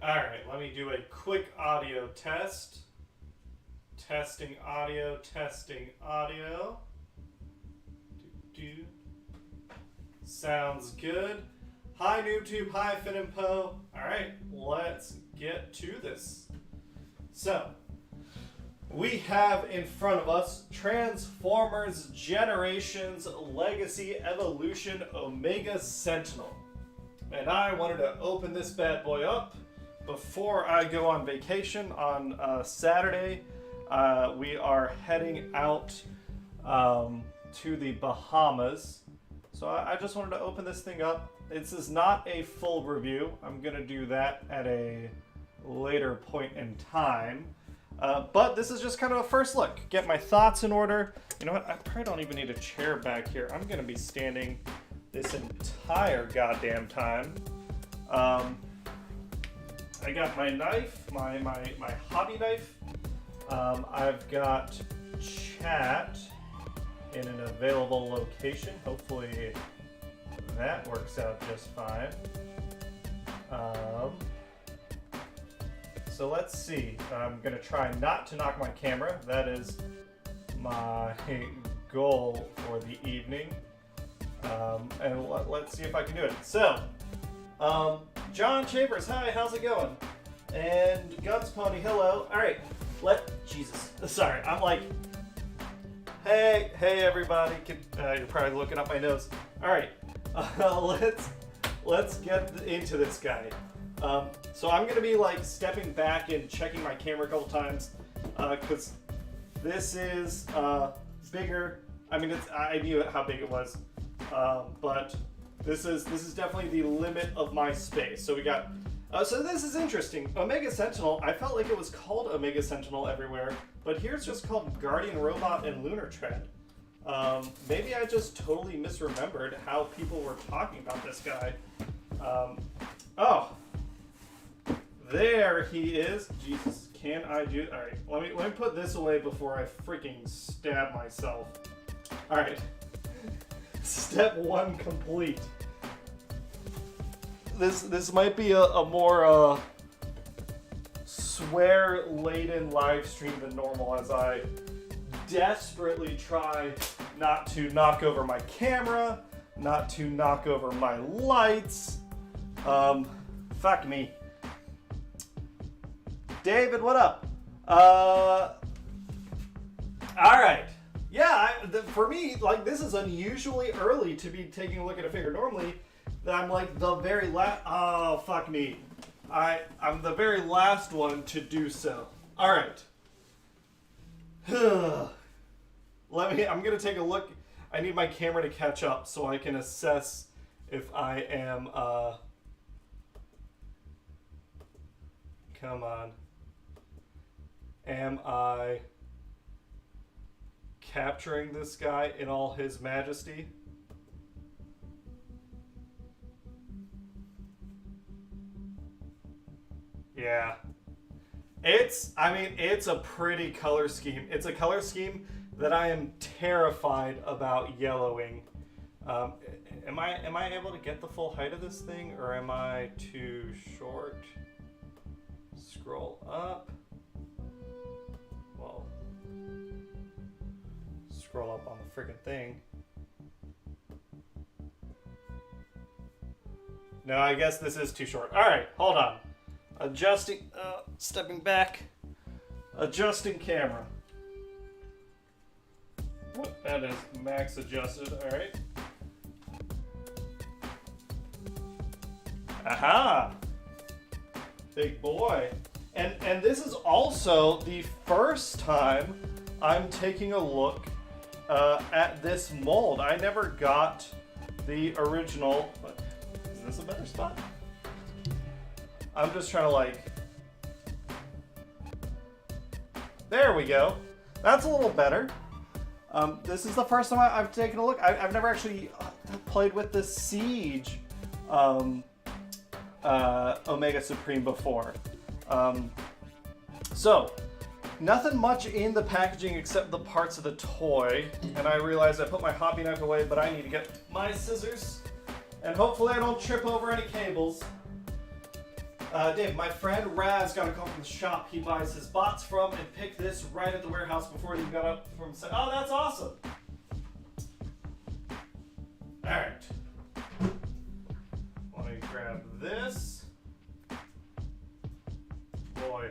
Alright, let me do a quick audio test. Testing audio, testing audio. Sounds good. Hi NoobTube, hi Finn and Poe. Alright, let's get to this. So, we have in front of us Transformers Generations Legacy Evolution Omega Sentinel. And I wanted to open this bad boy up before I go on vacation on Saturday. We are heading out to the Bahamas. So I just wanted to open this thing up. This is not a full review. I'm going to do that at a later point in time. But this is just kind of a first look. Get my thoughts in order. You know what? I probably don't even need a chair back here. I'm going to be standing this entire goddamn time. I got my knife, my hobby knife. I've got chat in an available location. Hopefully that works out just fine. So let's see. I'm going to try not to knock my camera. That is my goal for the evening. And let's see if I can do it. So, John Chambers, hi, how's it going? And Guns Pony, hello. All right, Jesus, sorry, I'm like, hey everybody. You're probably looking up my nose. All right, let's get into this guy. So I'm gonna be like stepping back and checking my camera a couple times, because this is bigger. I mean, I knew how big it was, but this is definitely the limit of my space. So we got. So this is interesting. Omega Sentinel, I felt like it was called Omega Sentinel everywhere, but here it's just called Guardian Robot and Lunar Tread. Maybe I just totally misremembered how people were talking about this guy. Oh, there he is. Jesus, can I do? All right, let me put this away before I freaking stab myself. All right, step one complete. This might be a more swear-laden live stream than normal, as I desperately try not to knock over my camera, not to knock over my lights. Fuck me. David, what up? All right. Yeah, for me, like, this is unusually early to be taking a look at a figure. Normally, I'm like the very last. Oh, fuck me. I'm the very last one to do so. All right. I'm gonna take a look. I need my camera to catch up so I can assess if I am. Come on. Am I capturing this guy in all his majesty? Yeah. It's a pretty color scheme. It's a color scheme that I am terrified about yellowing. Am I able to get the full height of this thing, or am I too short? Scroll up. Well, scroll up on the freaking thing. No, I guess this is too short. All right, hold on. Adjusting, stepping back, adjusting camera. What? That is max adjusted, all right. Aha! Big boy. And this is also the first time I'm taking a look at this mold. I never got the original. Is this a better spot? I'm just trying to like, there we go. That's a little better. This is the first time I've taken a look. I've never actually played with the Siege Omega Supreme before. So, nothing much in the packaging except the parts of the toy. And I realized I put my hobby knife away, but I need to get my scissors. And hopefully I don't trip over any cables. Dave, my friend Raz got a call from the shop he buys his bots from and picked this right at the warehouse before he got up from set. Oh, that's awesome. Alright. Let me grab this. Boy.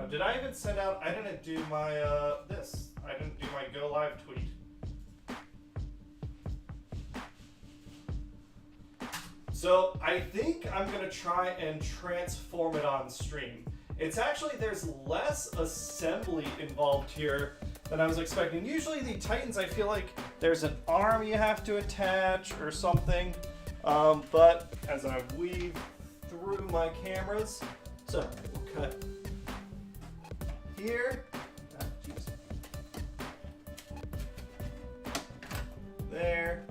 Did I even send out, I didn't do my, this. I didn't do my go live tweet. So I think I'm gonna try and transform it on stream. It's actually, there's less assembly involved here than I was expecting. Usually the Titans, I feel like there's an arm you have to attach or something. But as I weave through my cameras, so we'll cut here. There.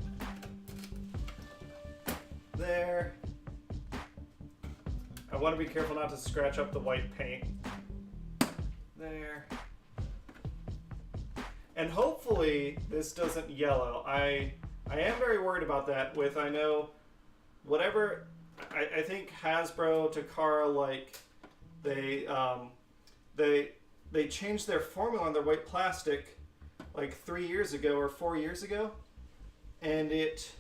There. I want to be careful not to scratch up the white paint. There. And hopefully this doesn't yellow. I am very worried about that with, I know, whatever, I think Hasbro, Takara, like, they changed their formula on their white plastic like 3 years ago or 4 years ago. And it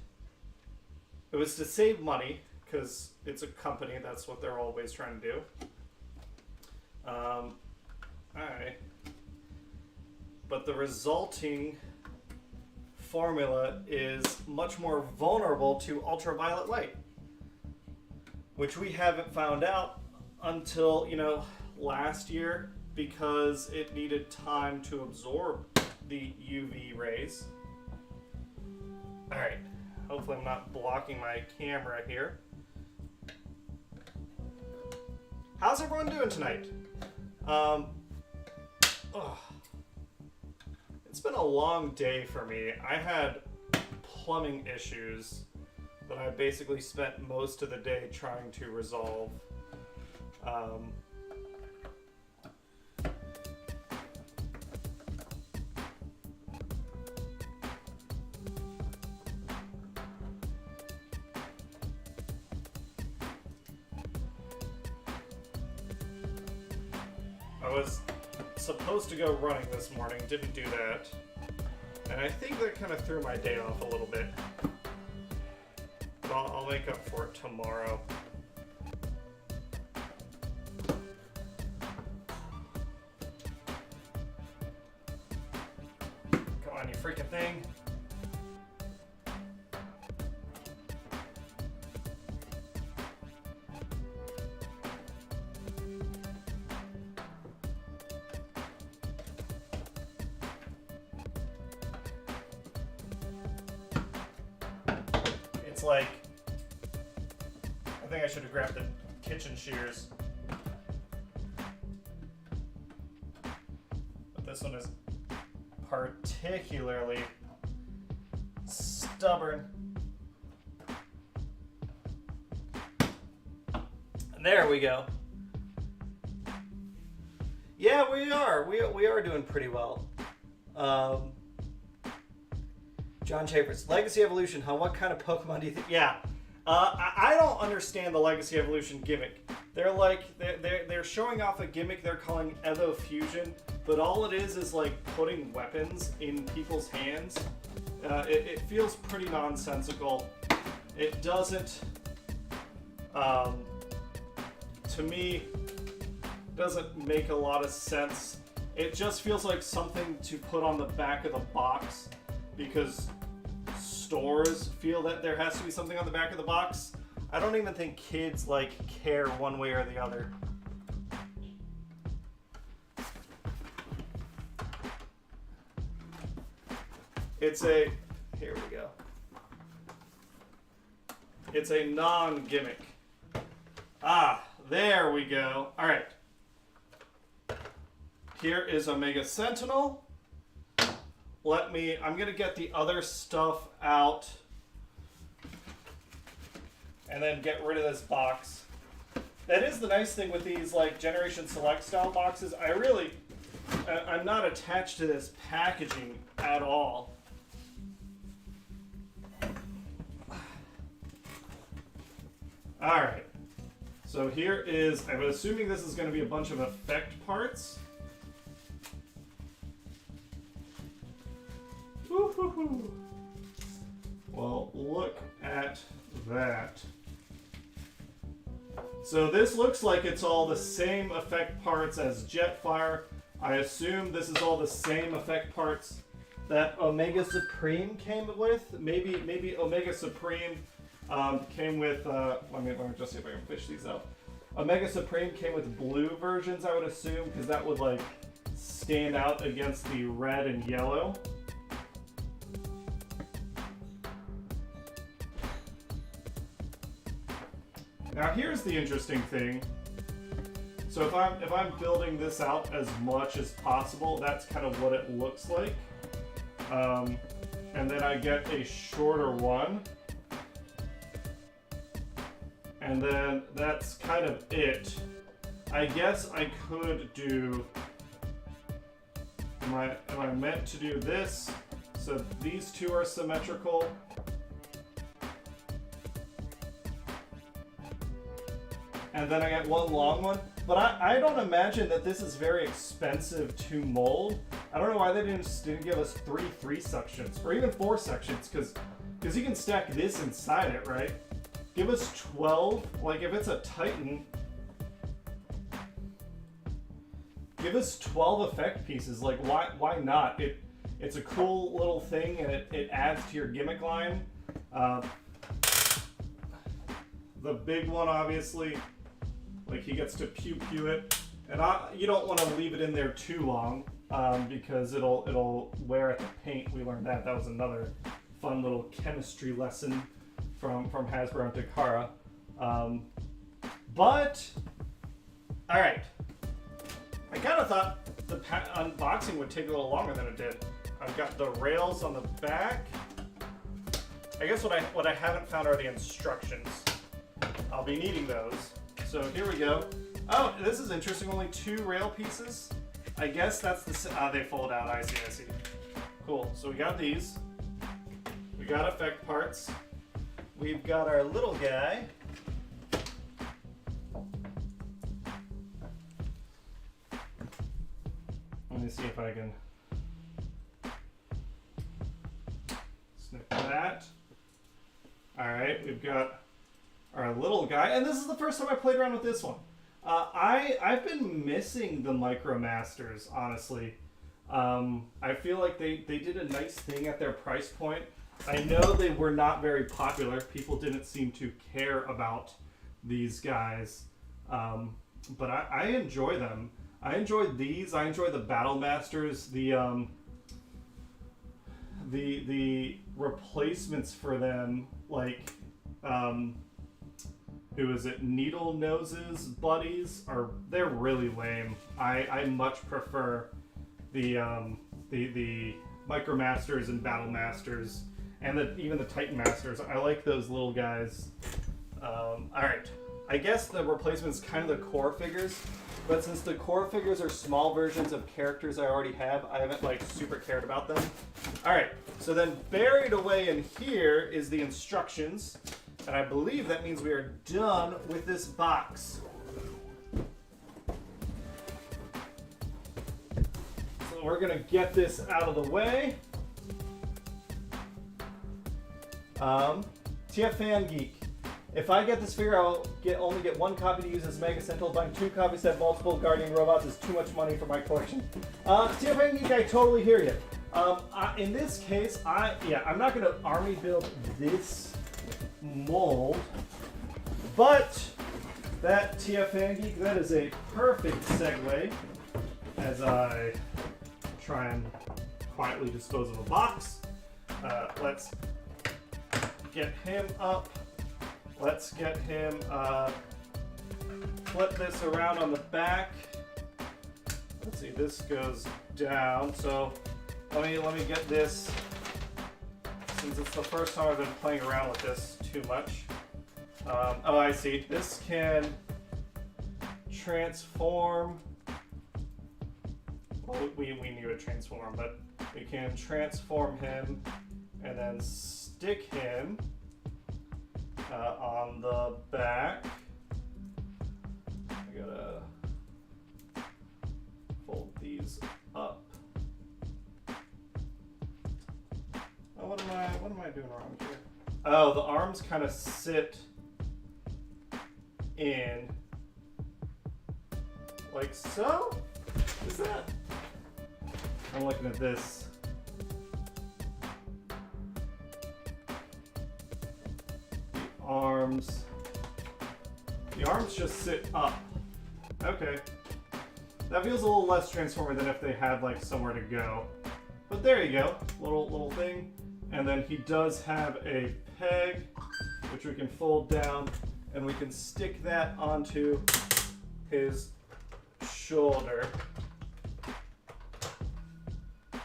was to save money, because it's a company, that's what they're always trying to do. Alright. But the resulting formula is much more vulnerable to ultraviolet light, which we haven't found out until, last year, because it needed time to absorb the UV rays. Alright. Hopefully I'm not blocking my camera here. How's everyone doing tonight? It's been a long day for me. I had plumbing issues that I basically spent most of the day trying to resolve. I was supposed to go running this morning, didn't do that. And I think that kind of threw my day off a little bit. But I'll make up for it tomorrow. Come on, you freaking thing. It's like, I think I should have grabbed the kitchen shears. But this one is particularly stubborn. There we go. Yeah, we are. We are doing pretty well. John Chapers, Legacy Evolution, huh? What kind of Pokemon do you think? Yeah. I don't understand the Legacy Evolution gimmick. They're showing off a gimmick they're calling Evo Fusion, but all it is like putting weapons in people's hands. It feels pretty nonsensical. It doesn't, to me, doesn't make a lot of sense. It just feels like something to put on the back of the box because stores feel that there has to be something on the back of the box. I don't even think kids care one way or the other. Here we go. It's a non-gimmick. Ah, there we go. All right. Here is Omega Sentinel. I'm gonna get the other stuff out and then get rid of this box. That is the nice thing with these Generation Select style boxes. I'm not attached to this packaging at all. All right. So here is, I'm assuming this is going to be a bunch of effect parts. Woo-hoo-hoo. Well, look at that. So this looks like it's all the same effect parts as Jetfire. I assume this is all the same effect parts that Omega Supreme came with. Maybe Omega Supreme came with, let me just see if I can fish these out. Omega Supreme came with blue versions, I would assume, because that would like stand out against the red and yellow. Now here's the interesting thing. So if I'm building this out as much as possible, that's kind of what it looks like. And then I get a shorter one. And then that's kind of it. I guess I could do, am I meant to do this? So these two are symmetrical. And then I get one long one. But I don't imagine that this is very expensive to mold. I don't know why they didn't give us 3 sections, or even 4 sections, because you can stack this inside it, right? Give us 12, like if it's a Titan, give us 12 effect pieces, like why not? It's a cool little thing, and it adds to your gimmick line. The big one, obviously, like he gets to pew it, and you don't want to leave it in there too long, because it'll wear at the paint. We learned that. That was another fun little chemistry lesson from Hasbro and Takara. But all right, I kind of thought the unboxing would take a little longer than it did. I've got the rails on the back. I guess what I haven't found are the instructions. I'll be needing those. So here we go. Oh, this is interesting. Only 2 rail pieces. I guess that's the. They fold out. I see. Cool. So we got these. We got effect parts. We've got our little guy. Let me see if I can snip that. All right, we've got our little guy, and this is the first time I played around with this one. I've been missing the MicroMasters, honestly. I feel like they did a nice thing at their price point. I know they were not very popular. People didn't seem to care about these guys, but I enjoy them. I enjoyed these. I enjoy the Battle Masters. The replacements for them, like who is it? Needle Noses buddies they're really lame. I much prefer the MicroMasters and Battle Masters, and even the Titan Masters. I like those little guys. All right, I guess the replacement's kind of the core figures, but since the core figures are small versions of characters I already have, I haven't like super cared about them. All right, so then buried away in here is the instructions. And I believe that means we are done with this box. So we're going to get this out of the way. TF Fan Geek. If I get this figure, I'll only get 1 copy to use as Omega Sentinel. Buying 2 copies to have multiple Guardian robots is too much money for my collection. TF Fan Geek, I totally hear you. In this case, I'm not going to army build this mold, but that TF Fan Geek, that is a perfect segue as I try and quietly dispose of a box. Let's get him up. Let's get him, flip this around on the back. Let's see, this goes down. So let me get this, since it's the first time I've been playing around with this too much. Oh, I see. This can transform. Well, we knew it transform, but we can transform him and then stick him On the back, I gotta fold these up. Oh, what am I doing wrong here? Oh, the arms kind of sit in like so? Is that? I'm looking at this. The arms just sit up. Okay. That feels a little less Transformer than if they had like somewhere to go. But there you go, little thing. And then he does have a peg, which we can fold down, and we can stick that onto his shoulder.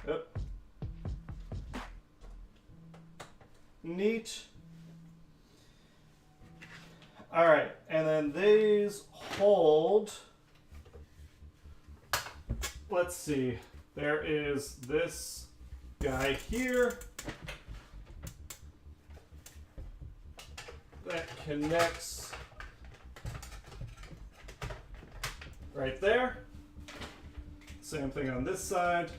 Yep. Neat. All right, and then these hold. Let's see. There is this guy here that connects right there. Same thing on this side.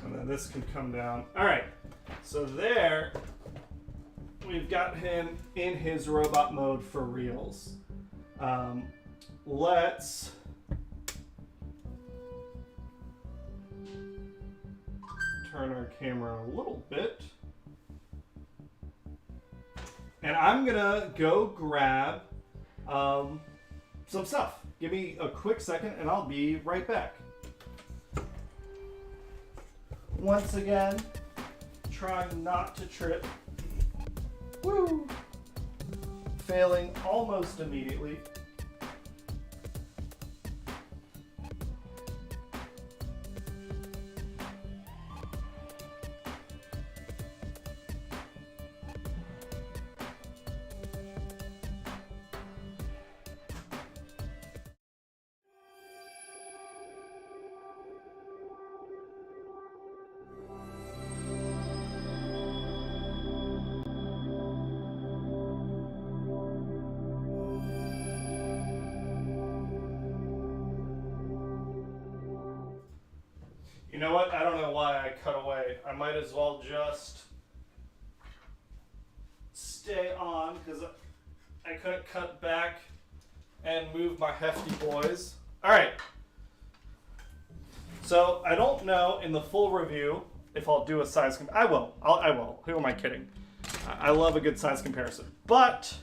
And then this can come down. All right, so there we've got him in his robot mode for reals. Let's turn our camera a little bit. And I'm gonna go grab some stuff. Give me a quick second and I'll be right back. Once again, trying not to trip. Woo! Failing almost immediately. You know what? I don't know why I cut away. I might as well just stay on because I couldn't cut back and move my hefty boys. All right. So I don't know in the full review if I'll do a size I will. I will. Who am I kidding? I love a good size comparison. But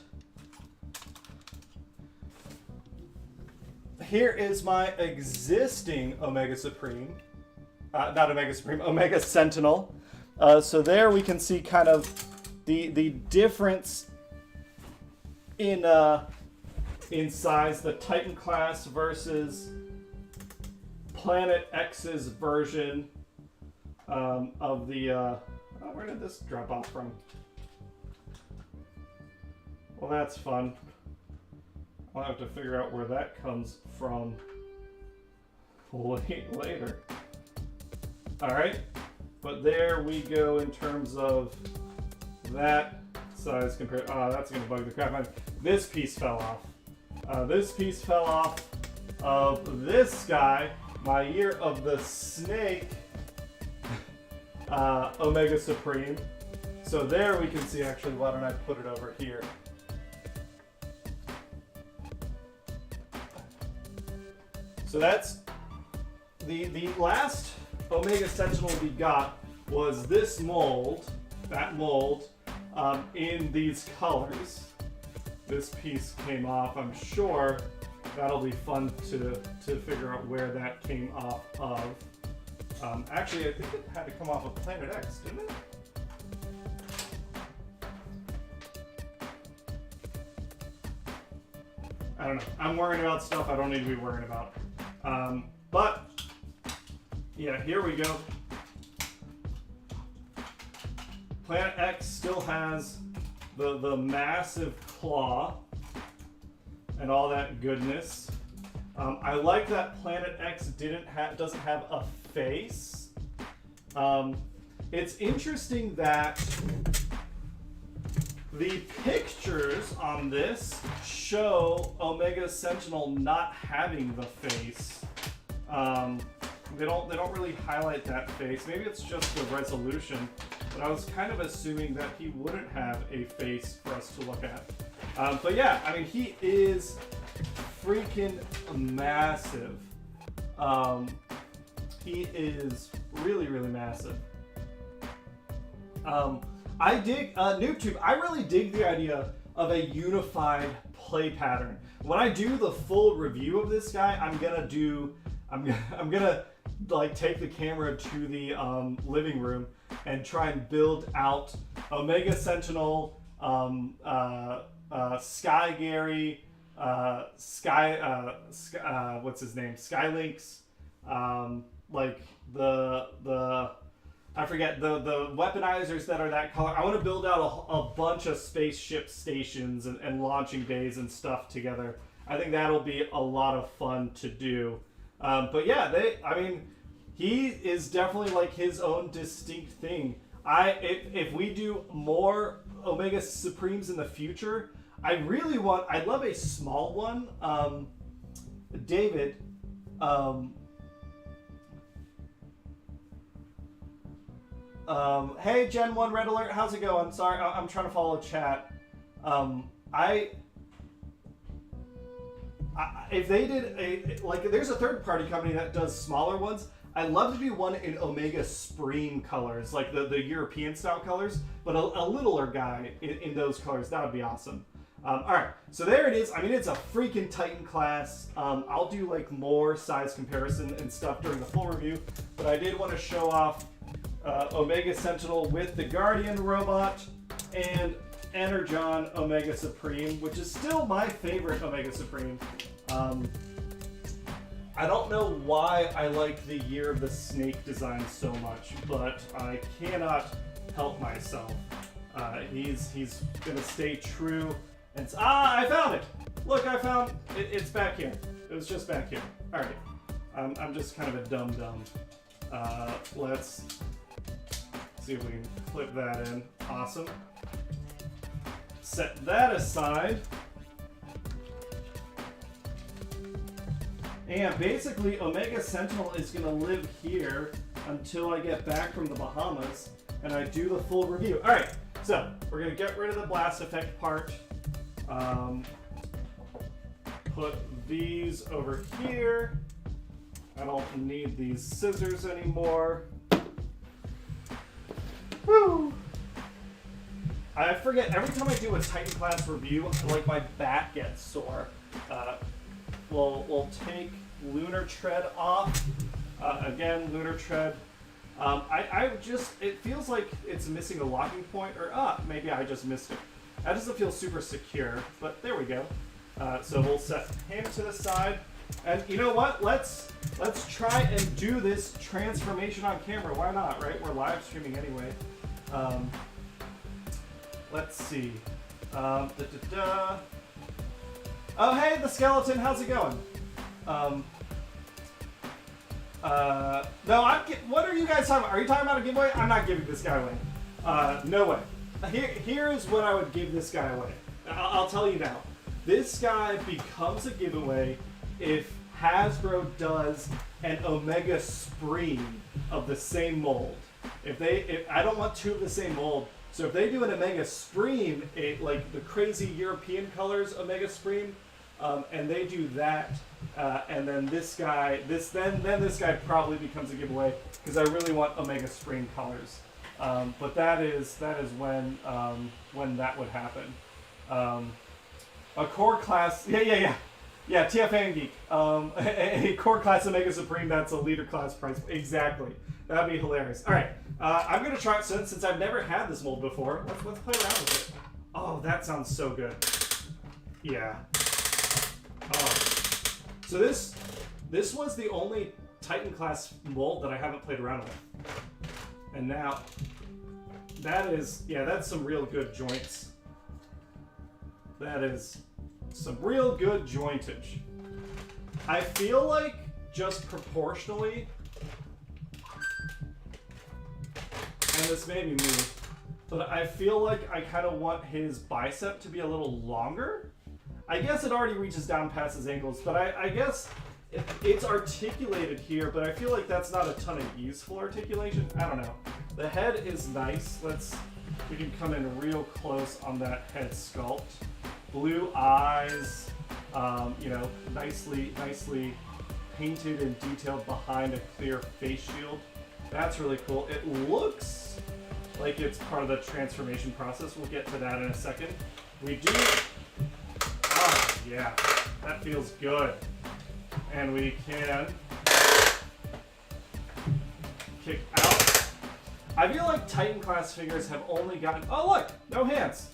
here is my existing Omega Supreme. Not Omega Supreme, Omega Sentinel. So there we can see kind of the difference in size, the Titan class versus Planet X's version of the. Oh, where did this drop off from? Well, that's fun. I'll have to figure out where that comes from later. All right, but there we go in terms of that size compared. Oh, that's gonna bug the crap out of me. This piece fell off. This piece fell off of this guy, my Year of the Snake Omega Supreme. So there we can see, actually, why don't I put it over here? So that's the last Omega Sentinel we got was this mold, that mold, in these colors. This piece came off. I'm sure that'll be fun to figure out where that came off of. Actually, I think it had to come off of Planet X, didn't it? I don't know. I'm worrying about stuff I don't need to be worrying about. But yeah, here we go. Planet X still has the massive claw and all that goodness. I like that Planet X doesn't have a face. It's interesting that the pictures on this show Omega Sentinel not having the face. They don't really highlight that face. Maybe it's just the resolution, but I was kind of assuming that he wouldn't have a face for us to look at. But yeah, I mean, he is freaking massive. He is really, really massive. I dig NoobTube. I really dig the idea of a unified play pattern. When I do the full review of this guy, I'm gonna like take the camera to the living room and try and build out Omega Sentinel, Sky Gary, what's his name? Skylinks, like the I forget the weaponizers that are that color. I want to build out a bunch of spaceship stations and launching bays and stuff together. I think that'll be a lot of fun to do. But yeah, I mean, he is definitely like his own distinct thing. If we do more Omega Supremes in the future, I'd love a small one. David, hey Gen 1 Red Alert, how's it going? Sorry, I'm trying to follow chat. If they did there's a third-party company that does smaller ones. I'd love to do one in Omega Supreme colors, like the European style colors, but a littler guy in those colors. That would be awesome. All right, so there it is. I mean, it's a freaking Titan class. I'll do like more size comparison and stuff during the full review, but I did want to show off Omega Sentinel with the Guardian robot and Energon Omega Supreme, which is still my favorite Omega Supreme. I don't know why I like the Year of the Snake design so much, but I cannot help myself. He's gonna stay true. And I found it! Look, I found it. It's back here. It was just back here. All right. I'm just kind of a dum-dum. Let's see if we can clip that in. Awesome. Set that aside. And basically, Omega Sentinel is going to live here until I get back from the Bahamas and I do the full review. All right, so we're going to get rid of the blast effect part. Put these over here. I don't need these scissors anymore. Woo! I forget, every time I do a Titan class review, like my back gets sore. We'll take Lunar Tread off. Again, Lunar Tread. It feels like it's missing a locking point, or maybe I just missed it. That doesn't feel super secure, but there we go. So we'll set him to the side. And you know what? Let's try and do this transformation on camera. Why not, right? We're live streaming anyway. Let's see. Oh, hey, the skeleton. How's it going? No, what are you guys talking about? Are you talking about a giveaway? I'm not giving this guy away. No way. Here's what I would give this guy away. I'll tell you now. This guy becomes a giveaway if Hasbro does an Omega Supreme of the same mold. If I don't want two of the same mold, so if they do an Omega Supreme, like the crazy European colors Omega Supreme, and they do that, and then this guy, this guy probably becomes a giveaway because I really want Omega Supreme colors. But that is when that would happen. A core class, yeah, TFA and Geek. A core class Omega Supreme, that's a leader class price. Exactly. That'd be hilarious. All right, I'm gonna try it since I've never had this mold before. Let's play around with it. Oh, that sounds so good. Yeah. Oh. So this was the only Titan class mold that I haven't played around with, and now that's some real good joints. That is some real good jointage. I feel like just proportionally, and this made me move, but I feel like I kind of want his bicep to be a little longer. I guess it already reaches down past his ankles, but I guess it's articulated here, but I feel like that's not a ton of useful articulation. I don't know. The head is nice. We can come in real close on that head sculpt. Blue eyes, you know, nicely painted and detailed behind a clear face shield. That's really cool. It looks like it's part of the transformation process. We'll get to that in a second. We do, oh yeah, that feels good. And we can kick out. I feel like Titan class figures have only gotten, oh look, no hands.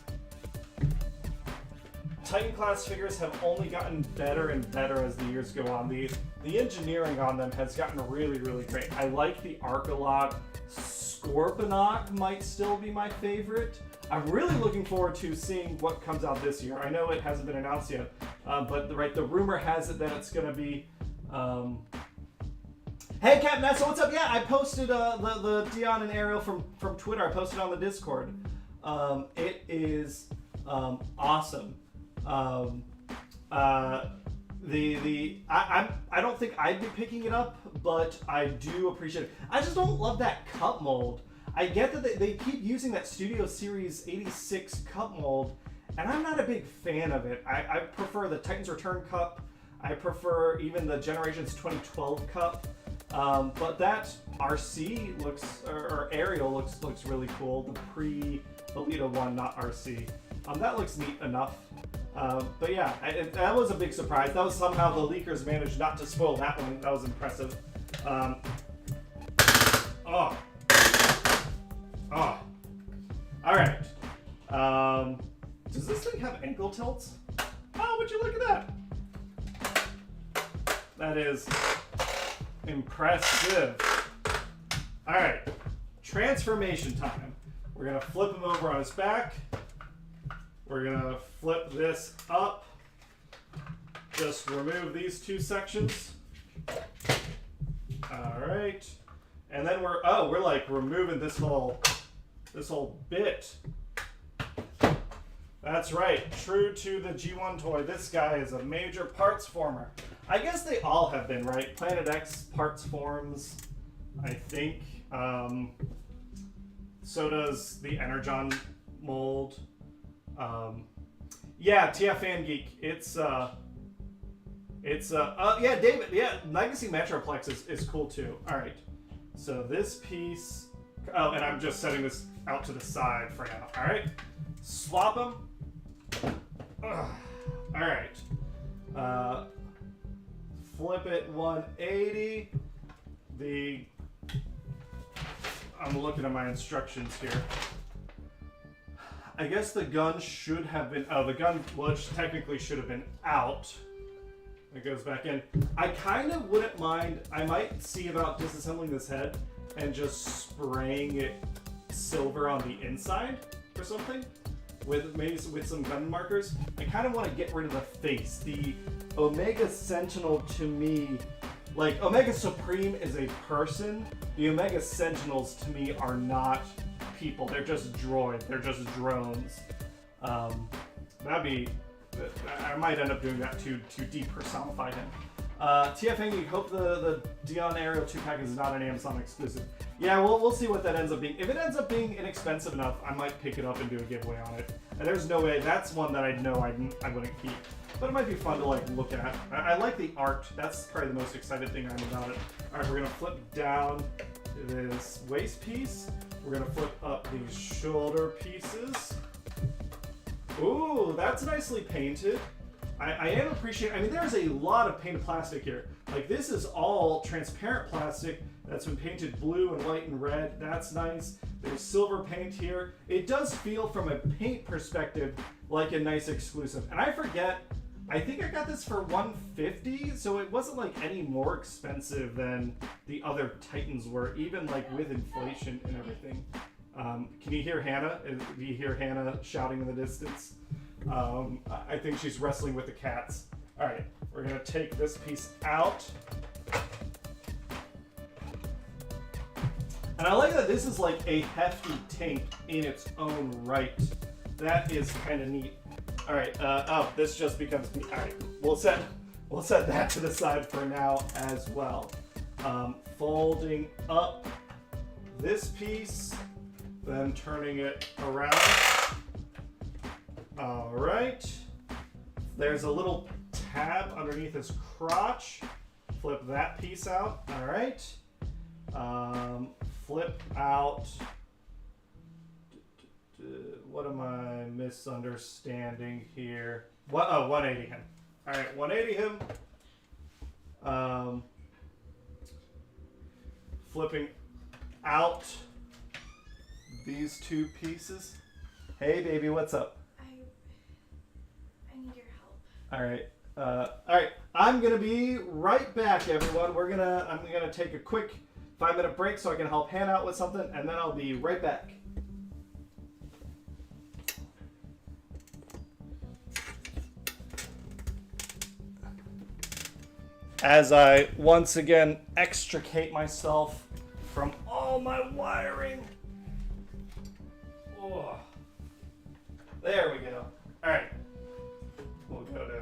Titan class figures have only gotten better and better as the years go on. The engineering on them has gotten really, really great. I like the arc a lot. Scorponok might still be my favorite. I'm really looking forward to seeing what comes out this year. I know it hasn't been announced yet, but the rumor has it that it's going to be... Hey, Captain Nessa, what's up? Yeah, I posted the Dion and Ariel from Twitter. I posted on the Discord. It is awesome. I don't think I'd be picking it up, but I do appreciate it. I just don't love that cup mold. I get that they keep using that Studio Series 86 cup mold, and I'm not a big fan of it. I prefer the Titans Return cup. I prefer even the Generations 2012 cup. But that RC looks, or Ariel looks really cool. The pre-Alita one, not RC. That looks neat enough. But yeah, that was a big surprise. That was somehow the leakers managed not to spoil that one. That was impressive. All right. Does this thing have ankle tilts? Oh, would you look at that? That is impressive. All right, transformation time. We're gonna flip him over on his back. We're gonna flip this up. Just remove these two sections. All right, and then we're like removing this whole bit. That's right, true to the G1 toy. This guy is a major parts former. I guess they all have been, right? Planet X parts forms, I think. So does the Energon mold. Yeah, TF Fan Geek. Yeah, David. Yeah, Legacy Metroplex is cool too. All right. So this piece. Oh, and I'm just setting this out to the side for now. All right. Swap them. All right. Flip it 180. I'm looking at my instructions here. I guess the gun should have been, the gun, technically should have been out. It goes back in. I kind of wouldn't mind, I might see about disassembling this head and just spraying it silver on the inside or something. With some gun markers. I kind of want to get rid of the face. The Omega Sentinel to me, like Omega Supreme is a person. The Omega Sentinels to me are not people. They're just droids. They're just drones. I might end up doing that to depersonify him. TFN, we hope the Dion Ariel 2-pack is not an Amazon exclusive. Yeah, we'll see what that ends up being. If it ends up being inexpensive enough, I might pick it up and do a giveaway on it. And there's no way, that's one that I know I wouldn't keep. But it might be fun to like look at. I like the art. That's probably the most excited thing I am about it. All right, we're gonna flip down this waist piece. We're gonna flip up these shoulder pieces. Ooh, that's nicely painted. I am appreciating, I mean, there's a lot of painted plastic here. Like, this is all transparent plastic that's been painted blue and white and red. That's nice. There's silver paint here. It does feel, from a paint perspective, like a nice exclusive. And I forget, I think I got this for $150, so it wasn't like any more expensive than the other Titans were, even like with inflation and everything. Can you hear Hannah? Do you hear Hannah shouting in the distance? I think she's wrestling with the cats. All right, We're gonna take this piece out. And I like that this is like a hefty tank in its own right. That is kind of neat. All right, oh, this just becomes neat. All right, we'll set that to the side for now as well. Folding up this piece, then turning it around. All right. There's a little tab underneath his crotch. Flip that piece out. All right. Flip out. What am I misunderstanding here? What? Oh, 180 him. All right, 180 him. Flipping out these two pieces. Hey, baby, what's up? I need your help. All right. I'm gonna be right back, everyone. I'm gonna take a quick 5-minute break so I can help Hannah out with something, and then I'll be right back. As I once again extricate myself from all my wiring. Oh. There we go. All right. We'll go to here.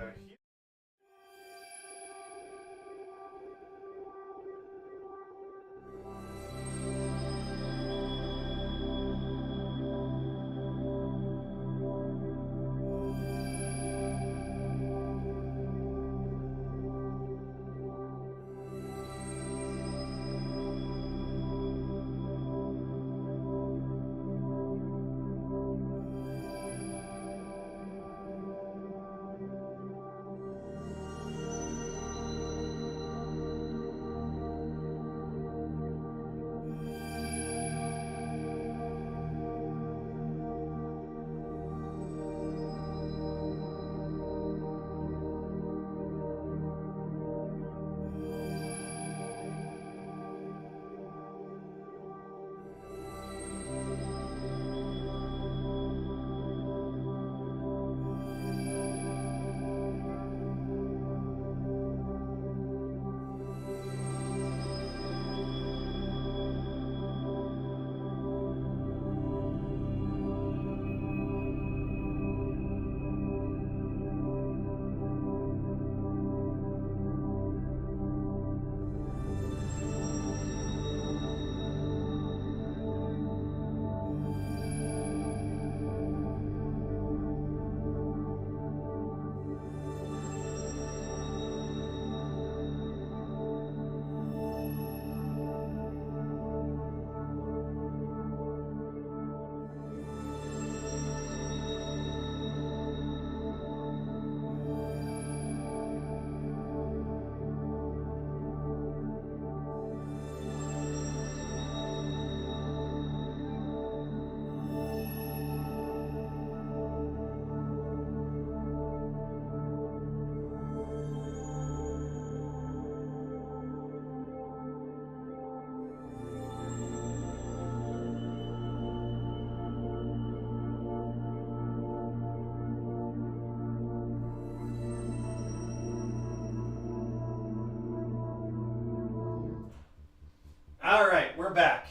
All right, we're back.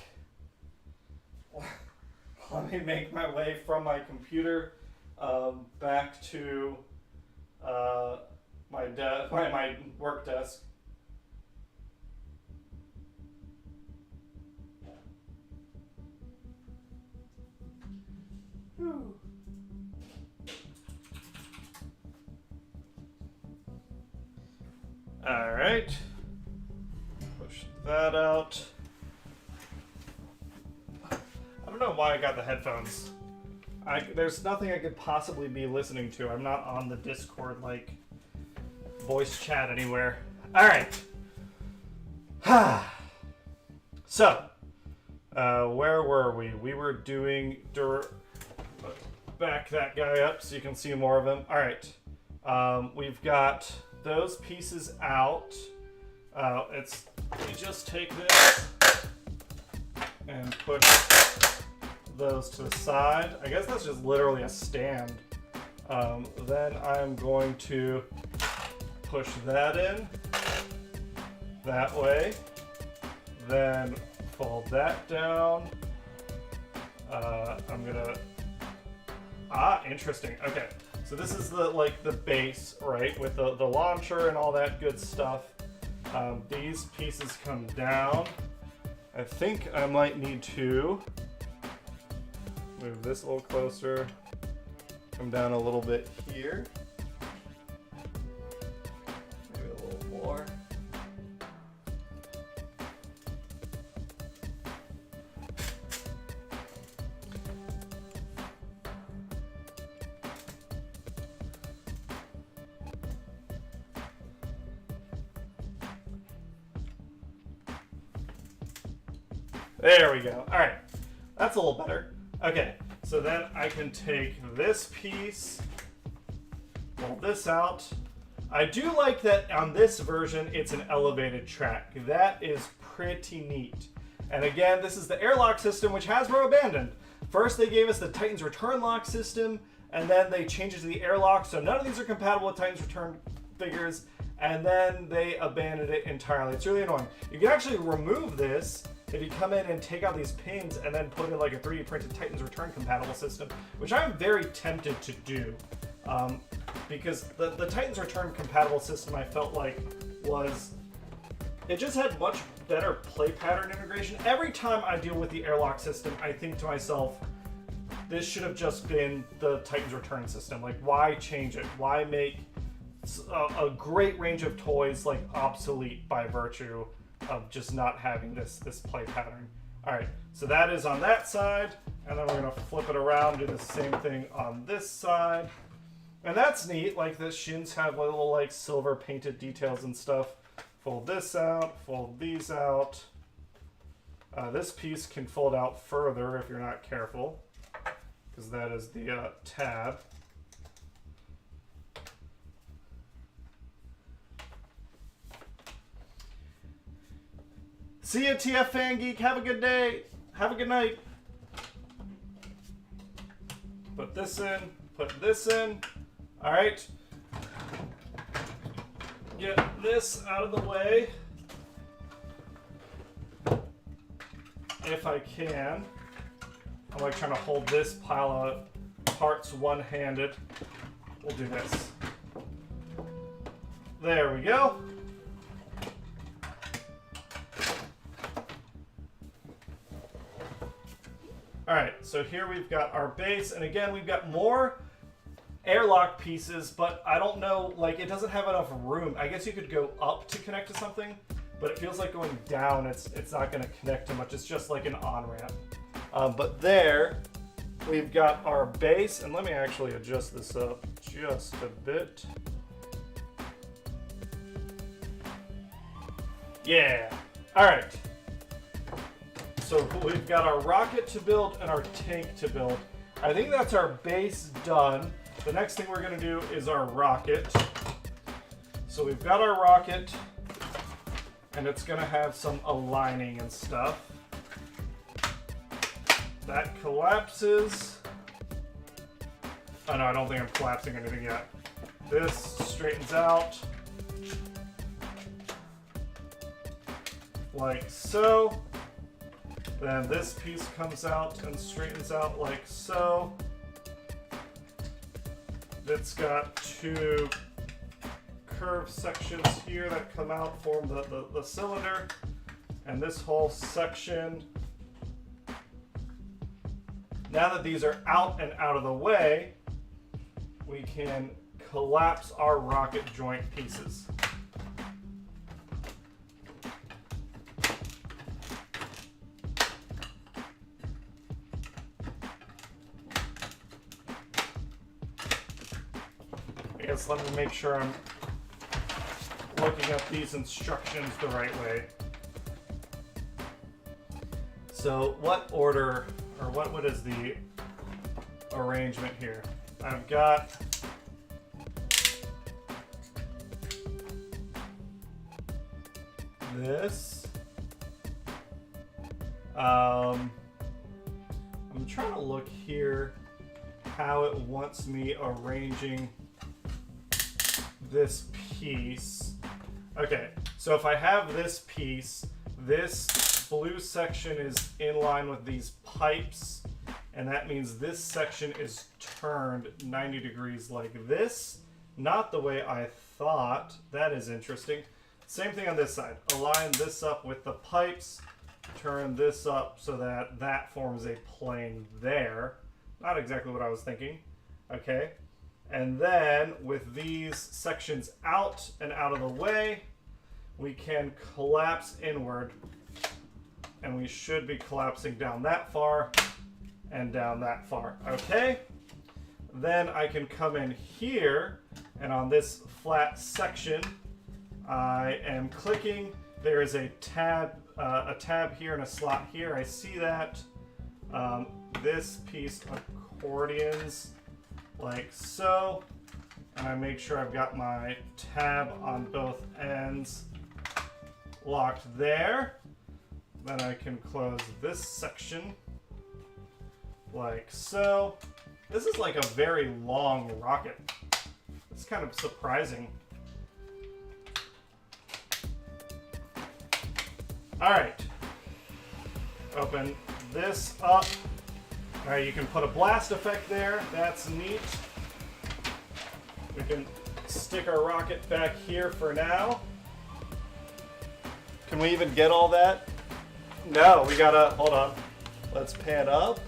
Let me make my way from my computer back to my work desk. Whew. All right. Push that out. I don't know why I got the headphones. There's nothing I could possibly be listening to. I'm not on the Discord, like, voice chat anywhere. All right. So, where were we? We were doing... Back that guy up so you can see more of him. All right. We've got those pieces out. You just take this and push those to the side. I guess that's just literally a stand. Then I'm going to push that in that way. Then fold that down. I'm gonna, interesting. Okay, so this is the base, right, with the launcher and all that good stuff. These pieces come down. I think I might need to move this a little closer. Come down a little bit here. Maybe a little more. There we go. All right, that's a little better. Okay, so then I can take this piece, pull this out. I do like that on this version, it's an elevated track. That is pretty neat. And again, this is the airlock system, which Hasbro abandoned. First, they gave us the Titan's Return lock system, and then they changed it to the airlock, so none of these are compatible with Titan's Return figures, and then they abandoned it entirely. It's really annoying. You can actually remove this if you come in and take out these pins and then put in like a 3D printed Titan's Return compatible system, which I'm very tempted to do. Because the Titan's Return compatible system I felt like it just had much better play pattern integration. Every time I deal with the airlock system, I think to myself, this should have just been the Titan's Return system. Like, why change it? Why make a great range of toys like obsolete by virtue of just not having this play pattern? All right, so that is on that side, and then we're gonna flip it around, do the same thing on this side. And that's neat, like the shins have little like silver painted details and stuff. Fold this out, fold these out. This piece can fold out further if you're not careful, because that is the tab. See ya, TF Fan Geek. Have a good day. Have a good night. Put this in. Put this in. All right. Get this out of the way. If I can. I'm like trying to hold this pile of parts one-handed. We'll do this. There we go. All right, so here we've got our base, and again, we've got more airlock pieces, but I don't know, like, it doesn't have enough room. I guess you could go up to connect to something, but it feels like going down, it's not going to connect to much. It's just like an on-ramp. But there, we've got our base, and let me actually adjust this up just a bit. Yeah, all right. So we've got our rocket to build and our tank to build. I think that's our base done. The next thing we're gonna do is our rocket. So we've got our rocket, and it's gonna have some aligning and stuff. That collapses. Oh no, I don't think I'm collapsing anything yet. This straightens out. Like so. Then this piece comes out and straightens out like so. It's got two curved sections here that come out, form the cylinder. And this whole section, now that these are out and out of the way, we can collapse our rocket joint pieces. I guess let me make sure I'm looking at these instructions the right way. So what order, or what is the arrangement here? I've got this. I'm trying to look here how it wants me arranging this piece. Okay, so if I have this piece, this blue section is in line with these pipes, and that means this section is turned 90 degrees like this. Not the way I thought. That is interesting. Same thing on this side. Align this up with the pipes. Turn this up so that that forms a plane there. Not exactly what I was thinking. Okay. And then with these sections out and out of the way, we can collapse inward. And we should be collapsing down that far and down that far. Okay. Then I can come in here, and on this flat section, I am clicking. There is a tab here and a slot here. I see that. This piece accordions like so, and I make sure I've got my tab on both ends locked there. Then I can close this section like so. This is like a very long rocket. It's kind of surprising. All right, open this up. All right, you can put a blast effect there. That's neat. We can stick our rocket back here for now. Can we even get all that? No, we gotta, hold on. Let's pan up.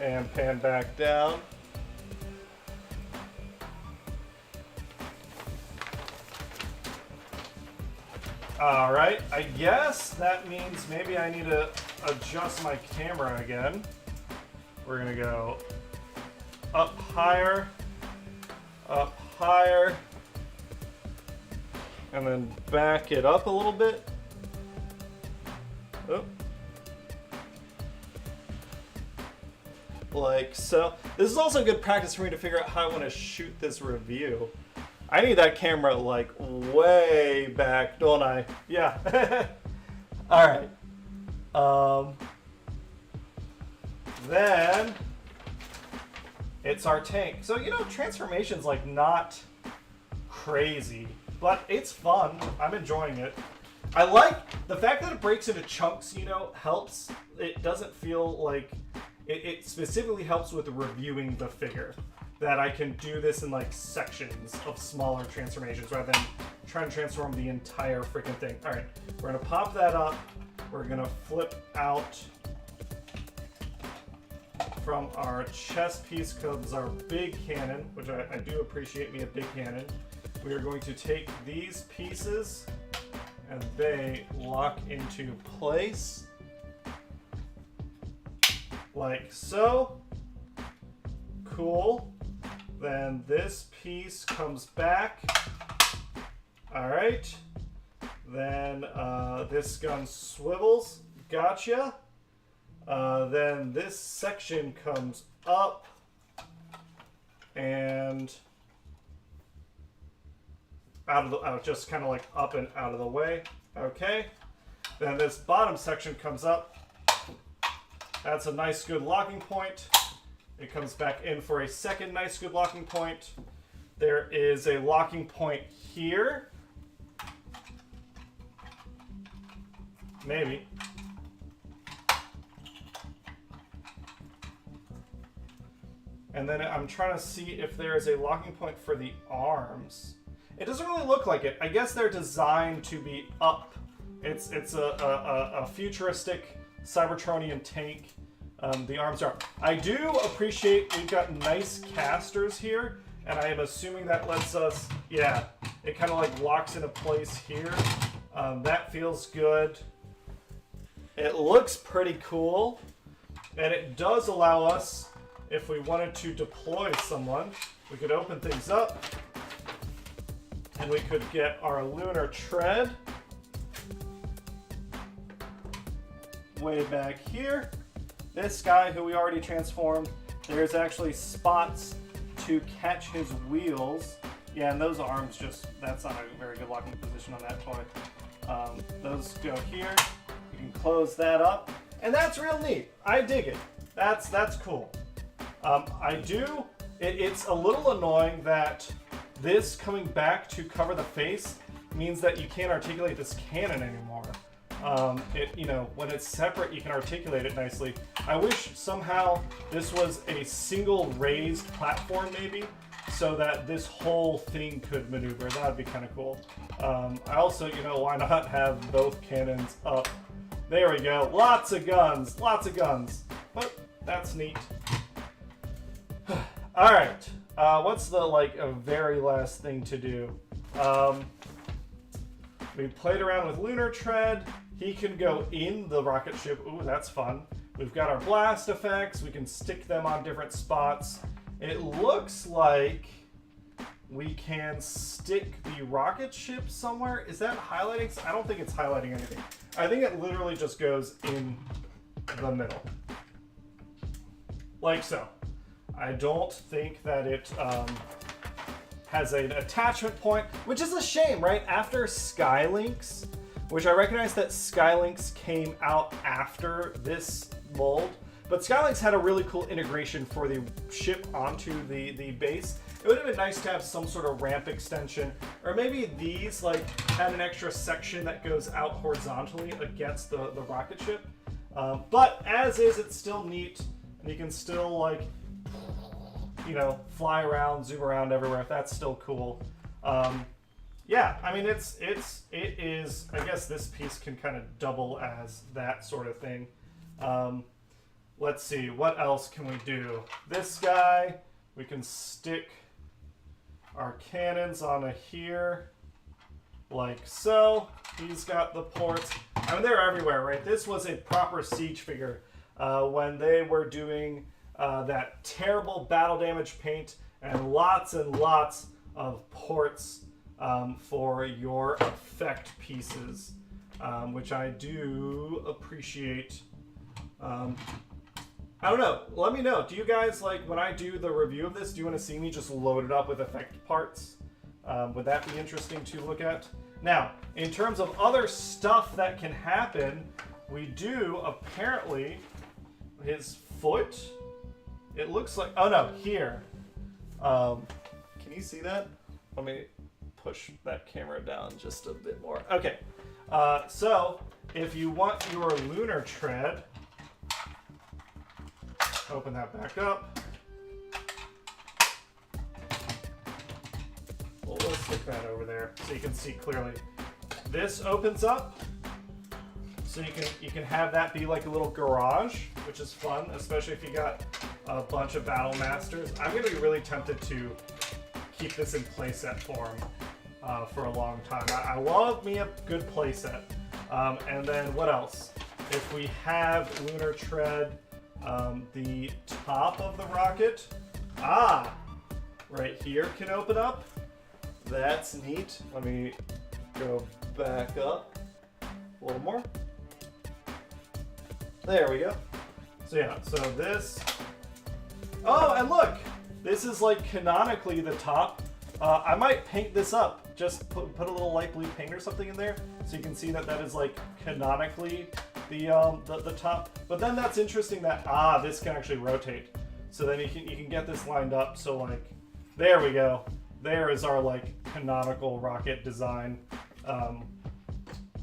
And pan back down. All right, I guess that means maybe I need to adjust my camera again. We're gonna go up higher, and then back it up a little bit. Oh. Like so. This is also good practice for me to figure out how I want to shoot this review. I need that camera like way back, don't I? Yeah. All right. Then it's our tank. So, you know, transformation's like not crazy, but it's fun. I'm enjoying it. I like the fact that it breaks into chunks, you know, helps. It doesn't feel like it specifically helps with reviewing the figure. That I can do this in like sections of smaller transformations rather than trying to transform the entire freaking thing. All right, we're gonna pop that up. We're gonna flip out from our chest piece because our big cannon, which I do appreciate me a big cannon. We are going to take these pieces and they lock into place like so. Cool. Then this piece comes back. All right. Then this gun swivels. Gotcha. Then this section comes up and out of the just kind of like up and out of the way. Okay. Then this bottom section comes up. That's a nice good locking point. It comes back in for a second nice good locking point. There is a locking point here. Maybe. And then I'm trying to see if there is a locking point for the arms. It doesn't really look like it. I guess they're designed to be up. It's a futuristic Cybertronian tank. The arms are. I do appreciate we've got nice casters here, and I am assuming that lets us, yeah, it kind of like locks into place here. That feels good. It looks pretty cool, and it does allow us, if we wanted to deploy someone, we could open things up, and we could get our lunar tread way back here. This guy who we already transformed, there's actually spots to catch his wheels. Yeah, and those arms just, that's not a very good locking position on that toy. Those go here. You can close that up. And that's real neat. I dig it. That's cool. It's a little annoying that this coming back to cover the face means that you can't articulate this cannon anymore. When it's separate, you can articulate it nicely. I wish somehow this was a single raised platform, maybe, so that this whole thing could maneuver. That would be kind of cool. I also, why not have both cannons up? There we go. Lots of guns. But that's neat. All right. What's the a very last thing to do? We played around with Lunar Tread. He can go in the rocket ship. Ooh, that's fun. We've got our blast effects. We can stick them on different spots. It looks like we can stick the rocket ship somewhere. Is that highlighting? I don't think it's highlighting anything. I think it literally just goes in the middle. Like so. I don't think that it has an attachment point, which is a shame, right? After Skylinks, which I recognize that Skylinks came out after this mold, but Skylinks had a really cool integration for the ship onto the base. It would have been nice to have some sort of ramp extension, or maybe these had an extra section that goes out horizontally against the rocket ship. But as is, it's still neat, and you can still fly around, zoom around everywhere. That's still cool. Yeah, I mean, it is. I guess this piece can kind of double as that sort of thing. Let's see, what else can we do? This guy, we can stick our cannons on here, like so. He's got the ports. I mean, they're everywhere, right? This was a proper siege figure when they were doing that terrible battle damage paint and lots of ports for your effect pieces, which I do appreciate. I don't know. Let me know. Do you guys, when I do the review of this, do you want to see me just load it up with effect parts? Would that be interesting to look at? Now, in terms of other stuff that can happen, we do apparently, his foot, it looks like, oh no, here. Can you see that? Let me push that camera down just a bit more. Okay, so if you want your lunar tread, open that back up. Well, let's stick that over there so you can see clearly. This opens up, so you can have that be like a little garage, which is fun, especially if you got a bunch of battle masters. I'm gonna be really tempted to keep this in playset form for a long time. I love me a good playset. And then what else? If we have lunar tread, the top of the rocket, right here can open up. That's neat. Let me go back up a little more. There we go. So yeah, so this, oh, and look, this is canonically the top. I might paint this up. Just put a little light blue paint or something in there so you can see that is canonically the top. But then that's interesting that this can actually rotate. So then you can get this lined up. So there we go. There is our canonical rocket design.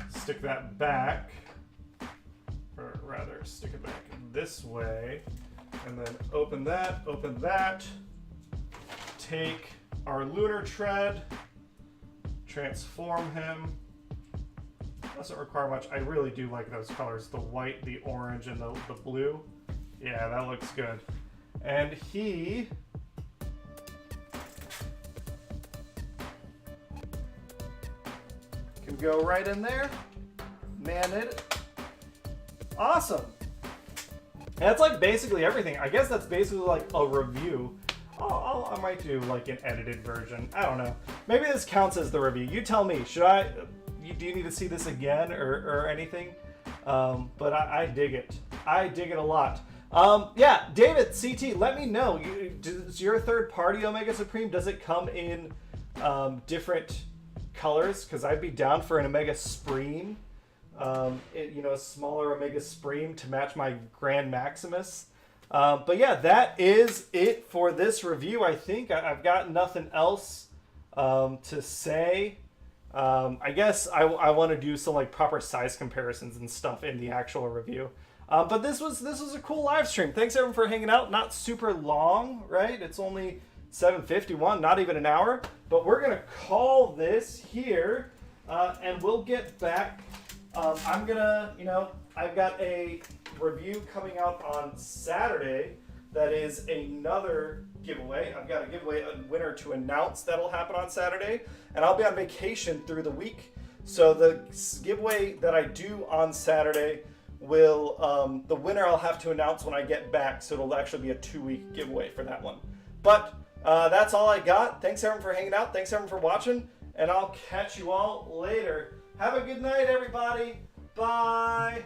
Stick that back, or rather stick it back this way, and then open that. Take our lunar tread, transform him. Doesn't require much. I really do like those colors, the white, the orange, and the blue. Yeah, that looks good. And he can go right in there. Man it. Awesome. And that's basically everything. I guess that's basically a review. I might do an edited version. I don't know. Maybe this counts as the review. You tell me. Do you need to see this again or anything? But I dig it. I dig it a lot. Yeah, David, CT, let me know. Does your third party Omega Supreme, does it come in different colors? Because I'd be down for an Omega Supreme. A smaller Omega Supreme to match my Grand Maximus. But yeah, that is it for this review. I think I've got nothing else to say. I guess I want to do some like proper size comparisons and stuff in the actual review. But this was a cool live stream. Thanks everyone for hanging out. Not super long, right? It's only 7:51, not even an hour. But we're gonna call this here, and we'll get back. I'm gonna, I've got a review coming out on Saturday that is another giveaway. I've got a giveaway, a winner to announce that'll happen on Saturday, and I'll be on vacation through the week. So the giveaway that I do on Saturday will, the winner I'll have to announce when I get back, so it'll actually be a 2-week giveaway for that one. But that's all I got. Thanks everyone for hanging out. Thanks everyone for watching, and I'll catch you all later. Have a good night, everybody. Bye.